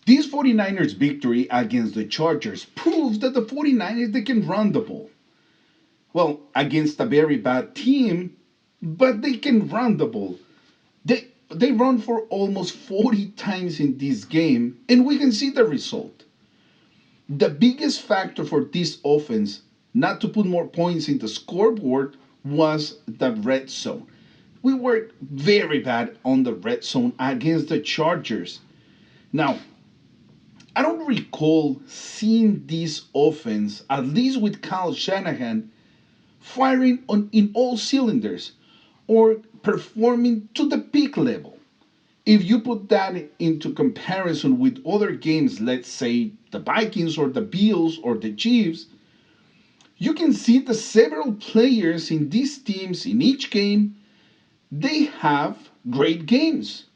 This 49ers victory against the Chargers proves that the 49ers they can run the ball. Well, against a very bad team, but they can run the ball. They run for almost 40 times in this game, and we can see the result. The biggest factor for this offense not to put more points in the scoreboard was the red zone. We were very bad on the red zone against the Chargers. Now, I don't recall seeing this offense, at least with Kyle Shanahan, firing on in all cylinders or performing to the peak level. If you put that into comparison with other games, let's say the Vikings or the Bills or the Chiefs, you can see the several players in these teams in each game, they have great games.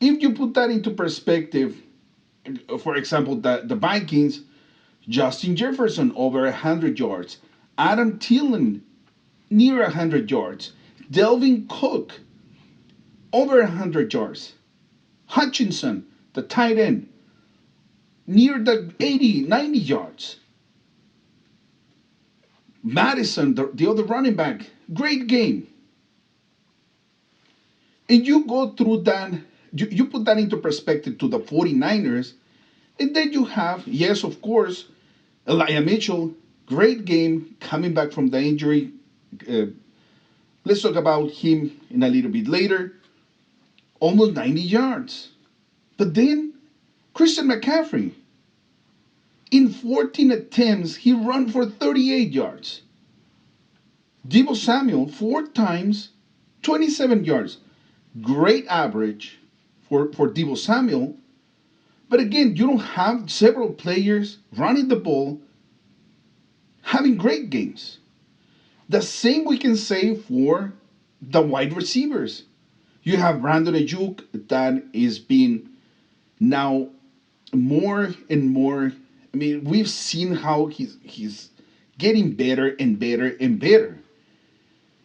If you put that into perspective, for example, the Vikings, Justin Jefferson over 100 yards, Adam Thielen near 100 yards, Delvin Cook over 100 yards, Hutchinson, the tight end, near the 80, 90 yards. Madison, the other running back, great game. And you go through that, you put that into perspective to the 49ers, and then you have, yes, of course, Elijah Mitchell, great game coming back from the injury. Uh, let's talk about him in a little bit later. Almost 90 yards. But then Christian McCaffrey, in 14 attempts, he ran for 38 yards. Deebo Samuel, 4 times, 27 yards. Great average for Deebo Samuel. But again, you don't have several players running the ball having great games. The same we can say for the wide receivers. You have Brandon Ayuk that is being now more and more. I mean, we've seen how he's getting better and better and better.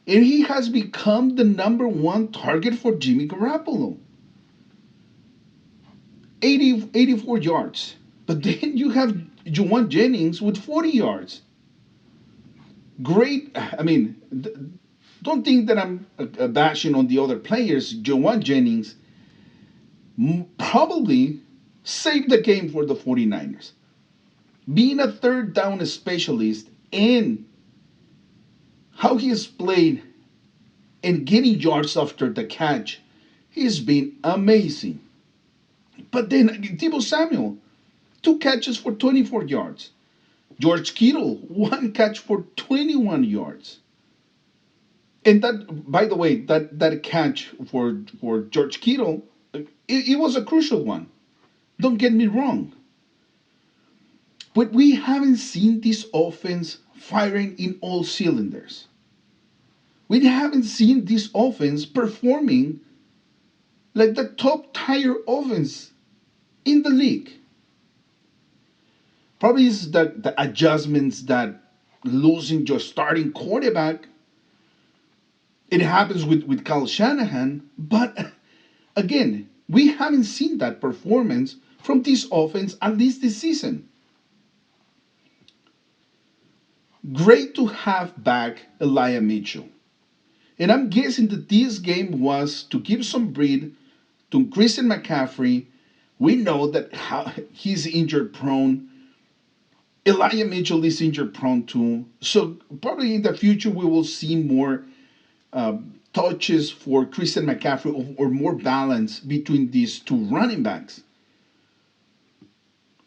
And he has become the number one target for Jimmy Garoppolo. 84 yards. But then you have Juwan Jennings with 40 yards. Great. I mean, don't think that I'm bashing on the other players. Juwan Jennings probably saved the game for the 49ers. Being a third down specialist and how he has played and getting yards after the catch, he's been amazing. But then Deebo Samuel, 2 catches for 24 yards. George Kittle, 1 catch for 21 yards. And that, by the way, that catch for George Kittle, it was a crucial one. Don't get me wrong. But we haven't seen this offense firing in all cylinders. We haven't seen this offense performing like the top tier offense in the league. Probably is the adjustments that losing your starting quarterback. It happens with Kyle Shanahan, but again, we haven't seen that performance from this offense at least this season. Great to have back Elijah Mitchell. And I'm guessing that this game was to give some breath to Christian McCaffrey. We know that he's injured prone. Elijah Mitchell is injured prone too. So probably in the future we will see more touches for Christian McCaffrey or more balance between these two running backs.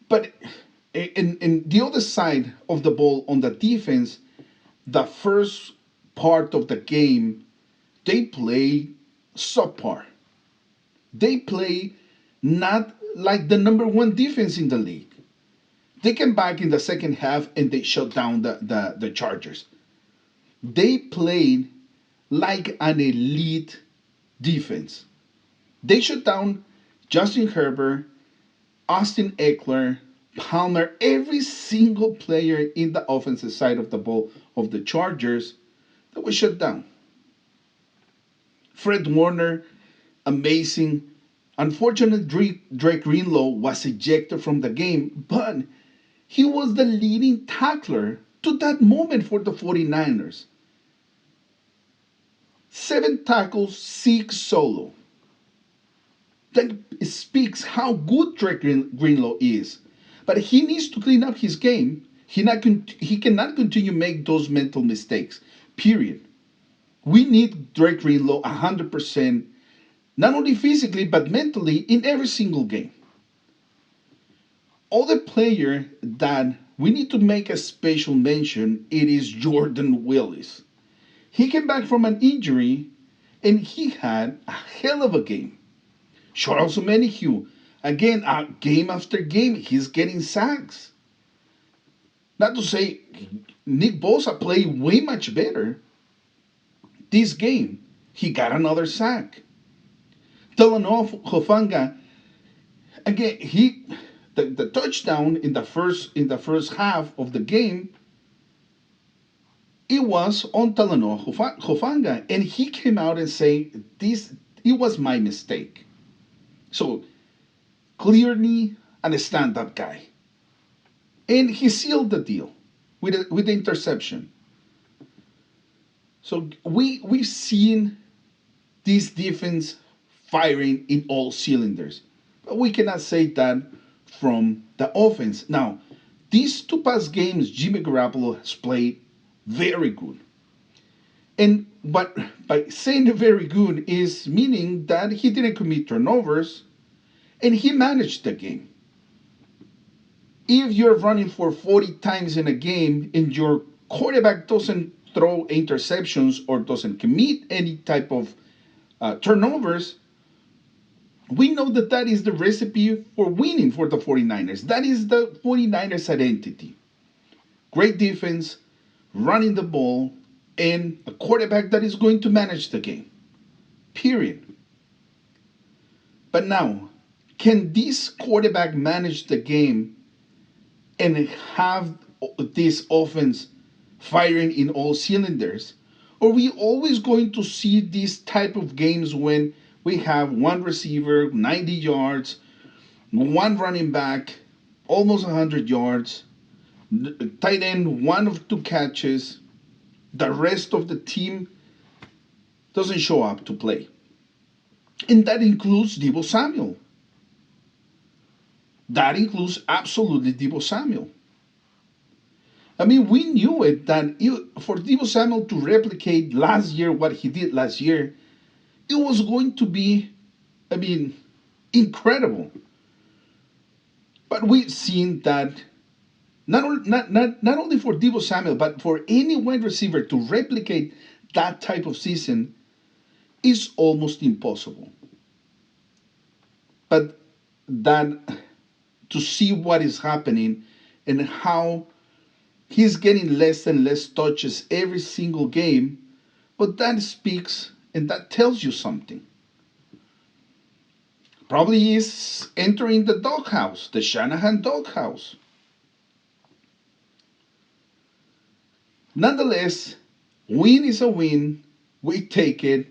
But in the other side of the ball on the defense, the first part of the game, they play subpar. They play not like the number one defense in the league. They came back in the second half and they shut down the Chargers. They played like an elite defense. They shut down Justin Herbert, Austin Eckler, Palmer, every single player in the offensive side of the ball of the Chargers that was shut down. Fred Warner, amazing. Unfortunately, Drake Greenlow was ejected from the game, but he was the leading tackler to that moment for the 49ers. 7 tackles, 6 solo. That speaks how good Drake Greenlow is. But he needs to clean up his game. He cannot continue to make those mental mistakes. Period. We need Drake Greenlow 100%, not only physically but mentally in every single game. Other player that we need to make a special mention, it is Jordan Willis. He came back from an injury and he had a hell of a game. Charles Omenihu, again, game after game, he's getting sacks. Not to say Nick Bosa played way much better this game. He got another sack. Delano Hofanga, again, the touchdown in the first half of the game, it was on Delano Hofanga, and he came out and said this it was my mistake. So clearly a stand-up guy. And he sealed the deal with the interception. So we've seen this defense firing in all cylinders. But we cannot say that from the offense. Now, these 2 past games, Jimmy Garoppolo has played very good. And but by saying very good is meaning that he didn't commit turnovers and he managed the game. If you're running for 40 times in a game and your quarterback doesn't throw interceptions or doesn't commit any type of turnovers, we know that that is the recipe for winning for the 49ers. That is the 49ers identity. Great defense, running the ball, and a quarterback that is going to manage the game. Period. But now, can this quarterback manage the game and have this offense firing in all cylinders? Or are we always going to see these type of games when we have one receiver, 90 yards, one running back, almost 100 yards, tight end, 1 of 2 catches, the rest of the team doesn't show up to play? And that includes Deebo Samuel. That includes absolutely Deebo Samuel. I mean, we knew it that for Deebo Samuel to replicate last year what he did last year, it was going to be, I mean, incredible. But we've seen that not only for Deebo Samuel, but for any wide receiver to replicate that type of season is almost impossible. But that to see what is happening and how he's getting less and less touches every single game, but that speaks and that tells you something. Probably is entering the doghouse, the Shanahan doghouse. Nonetheless, win is a win. We take it.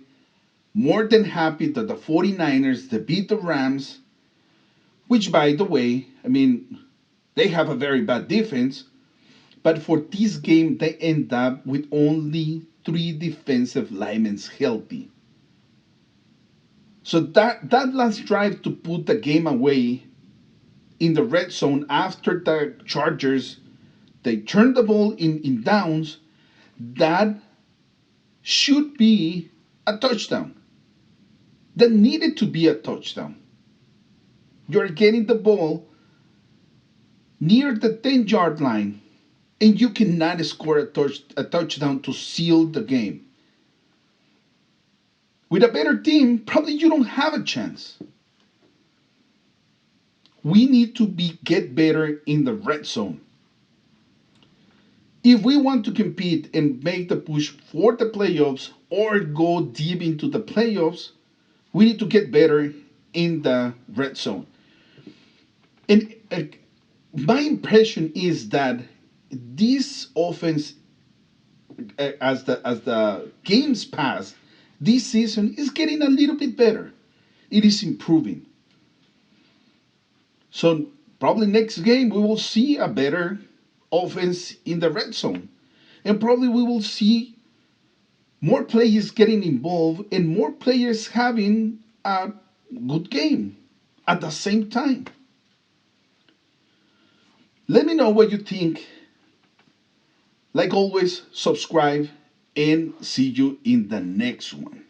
More than happy that the 49ers they beat the Rams, which, by the way, I mean, they have a very bad defense. But for this game, they end up with only 3 defensive linemen healthy. So that last drive to put the game away in the red zone after the Chargers, they turned the ball in downs, that should be a touchdown. That needed to be a touchdown. You're getting the ball near the 10-yard line, and you cannot score a touchdown to seal the game. With a better team, probably you don't have a chance. We need to get better in the red zone. If we want to compete and make the push for the playoffs or go deep into the playoffs, we need to get better in the red zone. And my impression is that this offense, as the games pass, this season is getting a little bit better. It is improving. So probably next game we will see a better offense in the red zone. And probably we will see more players getting involved and more players having a good game at the same time. Let me know what you think. Like always, subscribe and see you in the next one.